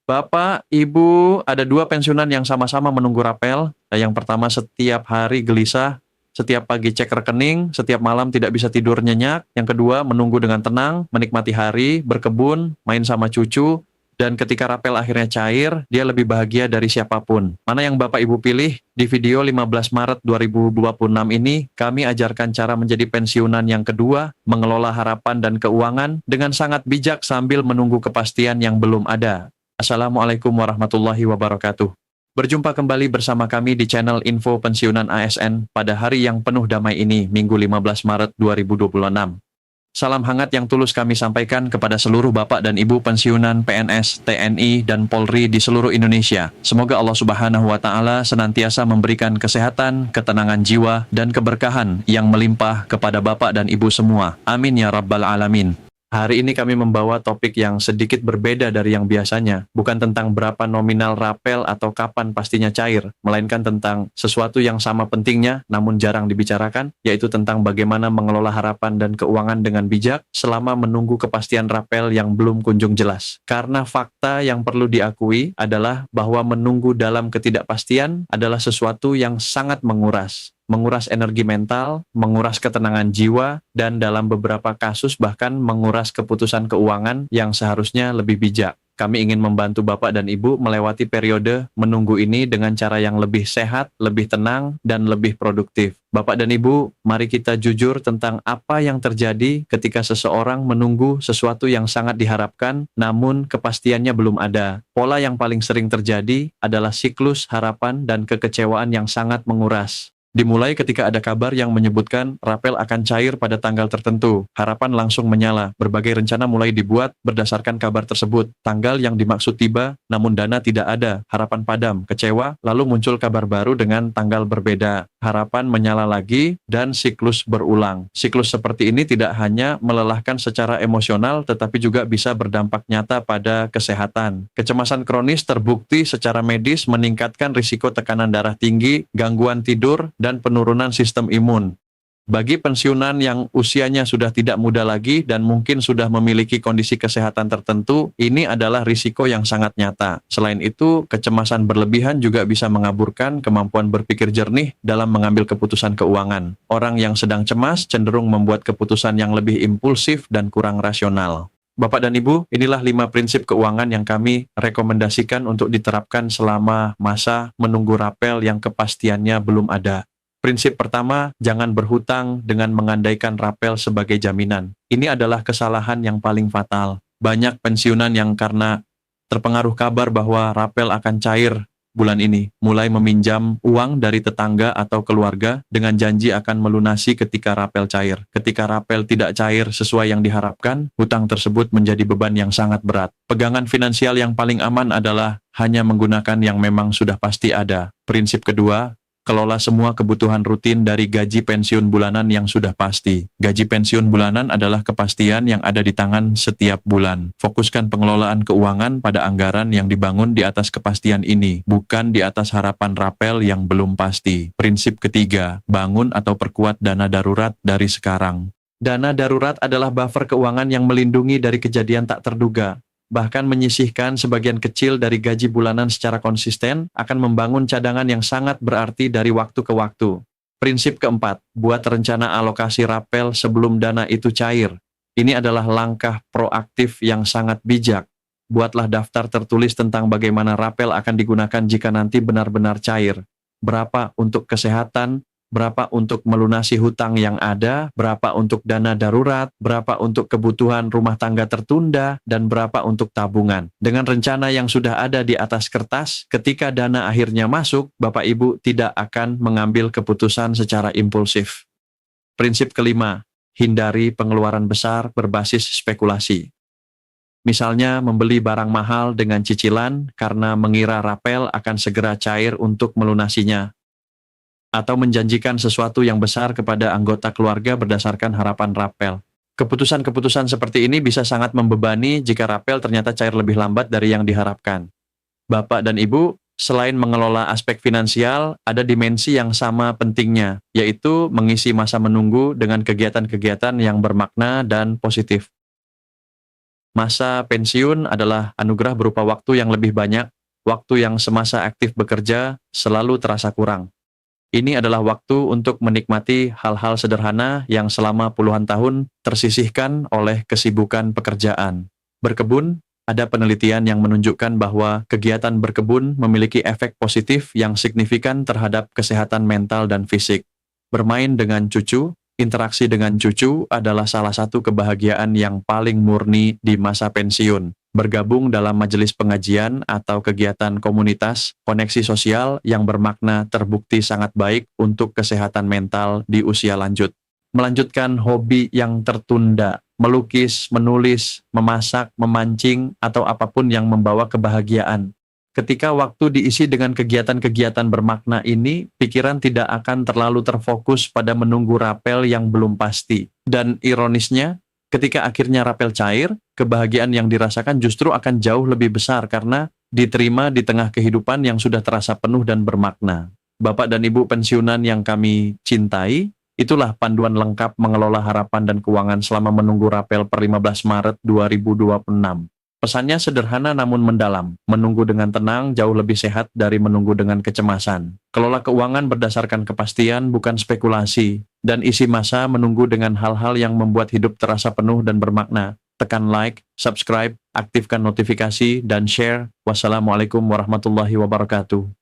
Bapak, Ibu, ada dua pensiunan yang sama-sama menunggu rapel. Yang pertama setiap hari gelisah, setiap pagi cek rekening, setiap malam tidak bisa tidur nyenyak. Yang kedua menunggu dengan tenang, menikmati hari, berkebun, main sama cucu, dan ketika rapel akhirnya cair, dia lebih bahagia dari siapapun. Mana yang Bapak Ibu pilih? Di video 15 Maret 2026 ini, kami ajarkan cara menjadi pensiunan yang kedua, mengelola harapan dan keuangan dengan sangat bijak sambil menunggu kepastian yang belum ada. Assalamualaikum warahmatullahi wabarakatuh. Berjumpa kembali bersama kami di channel Info Pensiunan ASN pada hari yang penuh damai ini, Minggu 15 Maret 2026. Salam hangat yang tulus kami sampaikan kepada seluruh Bapak dan Ibu pensiunan PNS, TNI, dan Polri di seluruh Indonesia. Semoga Allah Subhanahu wa Ta'ala senantiasa memberikan kesehatan, ketenangan jiwa, dan keberkahan yang melimpah kepada Bapak dan Ibu semua. Amin ya Rabbal Alamin. Hari ini kami membawa topik yang sedikit berbeda dari yang biasanya. Bukan tentang berapa nominal rapel atau kapan pastinya cair, melainkan tentang sesuatu yang sama pentingnya namun jarang dibicarakan, yaitu tentang bagaimana mengelola harapan dan keuangan dengan bijak selama menunggu kepastian rapel yang belum kunjung jelas. Karena fakta yang perlu diakui adalah bahwa menunggu dalam ketidakpastian adalah sesuatu yang sangat menguras energi mental, menguras ketenangan jiwa, dan dalam beberapa kasus bahkan menguras keputusan keuangan yang seharusnya lebih bijak. Kami ingin membantu Bapak dan Ibu melewati periode menunggu ini dengan cara yang lebih sehat, lebih tenang, dan lebih produktif. Bapak dan Ibu, mari kita jujur tentang apa yang terjadi ketika seseorang menunggu sesuatu yang sangat diharapkan, namun kepastiannya belum ada. Pola yang paling sering terjadi adalah siklus harapan dan kekecewaan yang sangat menguras. Dimulai ketika ada kabar yang menyebutkan rapel akan cair pada tanggal tertentu. Harapan langsung menyala. Berbagai rencana mulai dibuat berdasarkan kabar tersebut. Tanggal yang dimaksud tiba, namun dana tidak ada. Harapan padam, kecewa, lalu muncul kabar baru dengan tanggal berbeda. Harapan menyala lagi, dan siklus berulang. Siklus seperti ini tidak hanya melelahkan secara emosional, tetapi juga bisa berdampak nyata pada kesehatan. Kecemasan kronis terbukti secara medis meningkatkan risiko tekanan darah tinggi, gangguan tidur, dan penurunan sistem imun. Bagi pensiunan yang usianya sudah tidak muda lagi dan mungkin sudah memiliki kondisi kesehatan tertentu, ini adalah risiko yang sangat nyata. Selain itu, kecemasan berlebihan juga bisa mengaburkan kemampuan berpikir jernih dalam mengambil keputusan keuangan. Orang yang sedang cemas cenderung membuat keputusan yang lebih impulsif dan kurang rasional. Bapak dan Ibu, inilah 5 prinsip keuangan yang kami rekomendasikan untuk diterapkan selama masa menunggu rapel yang kepastiannya belum ada. Prinsip pertama, jangan berhutang dengan mengandaikan rapel sebagai jaminan. Ini adalah kesalahan yang paling fatal. Banyak pensiunan yang karena terpengaruh kabar bahwa rapel akan cair bulan ini, mulai meminjam uang dari tetangga atau keluarga dengan janji akan melunasi ketika rapel cair. Ketika rapel tidak cair sesuai yang diharapkan, hutang tersebut menjadi beban yang sangat berat. Pegangan finansial yang paling aman adalah hanya menggunakan yang memang sudah pasti ada. Prinsip kedua, kelola semua kebutuhan rutin dari gaji pensiun bulanan yang sudah pasti. Gaji pensiun bulanan adalah kepastian yang ada di tangan setiap bulan. Fokuskan pengelolaan keuangan pada anggaran yang dibangun di atas kepastian ini, bukan di atas harapan rapel yang belum pasti. Prinsip ketiga, bangun atau perkuat dana darurat dari sekarang. Dana darurat adalah buffer keuangan yang melindungi dari kejadian tak terduga. Bahkan menyisihkan sebagian kecil dari gaji bulanan secara konsisten akan membangun cadangan yang sangat berarti dari waktu ke waktu. Prinsip keempat, buat rencana alokasi rapel sebelum dana itu cair. Ini adalah langkah proaktif yang sangat bijak. Buatlah daftar tertulis tentang bagaimana rapel akan digunakan jika nanti benar-benar cair. Berapa untuk kesehatan, berapa untuk melunasi hutang yang ada, berapa untuk dana darurat, berapa untuk kebutuhan rumah tangga tertunda, dan berapa untuk tabungan. Dengan rencana yang sudah ada di atas kertas, ketika dana akhirnya masuk, Bapak Ibu tidak akan mengambil keputusan secara impulsif. Prinsip kelima, hindari pengeluaran besar berbasis spekulasi. Misalnya membeli barang mahal dengan cicilan karena mengira rapel akan segera cair untuk melunasinya, atau menjanjikan sesuatu yang besar kepada anggota keluarga berdasarkan harapan rapel. Keputusan-keputusan seperti ini bisa sangat membebani jika rapel ternyata cair lebih lambat dari yang diharapkan. Bapak dan Ibu, selain mengelola aspek finansial, ada dimensi yang sama pentingnya, yaitu mengisi masa menunggu dengan kegiatan-kegiatan yang bermakna dan positif. Masa pensiun adalah anugerah berupa waktu yang lebih banyak, waktu yang semasa aktif bekerja selalu terasa kurang. Ini adalah waktu untuk menikmati hal-hal sederhana yang selama puluhan tahun tersisihkan oleh kesibukan pekerjaan. Berkebun, ada penelitian yang menunjukkan bahwa kegiatan berkebun memiliki efek positif yang signifikan terhadap kesehatan mental dan fisik. Bermain dengan cucu, interaksi dengan cucu adalah salah satu kebahagiaan yang paling murni di masa pensiun. Bergabung dalam majelis pengajian atau kegiatan komunitas, koneksi sosial yang bermakna terbukti sangat baik untuk kesehatan mental di usia lanjut. Melanjutkan hobi yang tertunda, melukis, menulis, memasak, memancing, atau apapun yang membawa kebahagiaan. Ketika waktu diisi dengan kegiatan-kegiatan bermakna ini, pikiran tidak akan terlalu terfokus pada menunggu rapel yang belum pasti. Dan ironisnya, ketika akhirnya rapel cair, kebahagiaan yang dirasakan justru akan jauh lebih besar karena diterima di tengah kehidupan yang sudah terasa penuh dan bermakna. Bapak dan Ibu pensiunan yang kami cintai, itulah panduan lengkap mengelola harapan dan keuangan selama menunggu rapel per 15 Maret 2026. Pesannya sederhana namun mendalam, menunggu dengan tenang jauh lebih sehat dari menunggu dengan kecemasan. Kelola keuangan berdasarkan kepastian bukan spekulasi, dan isi masa menunggu dengan hal-hal yang membuat hidup terasa penuh dan bermakna. Tekan like, subscribe, aktifkan notifikasi, dan share. Wassalamualaikum warahmatullahi wabarakatuh.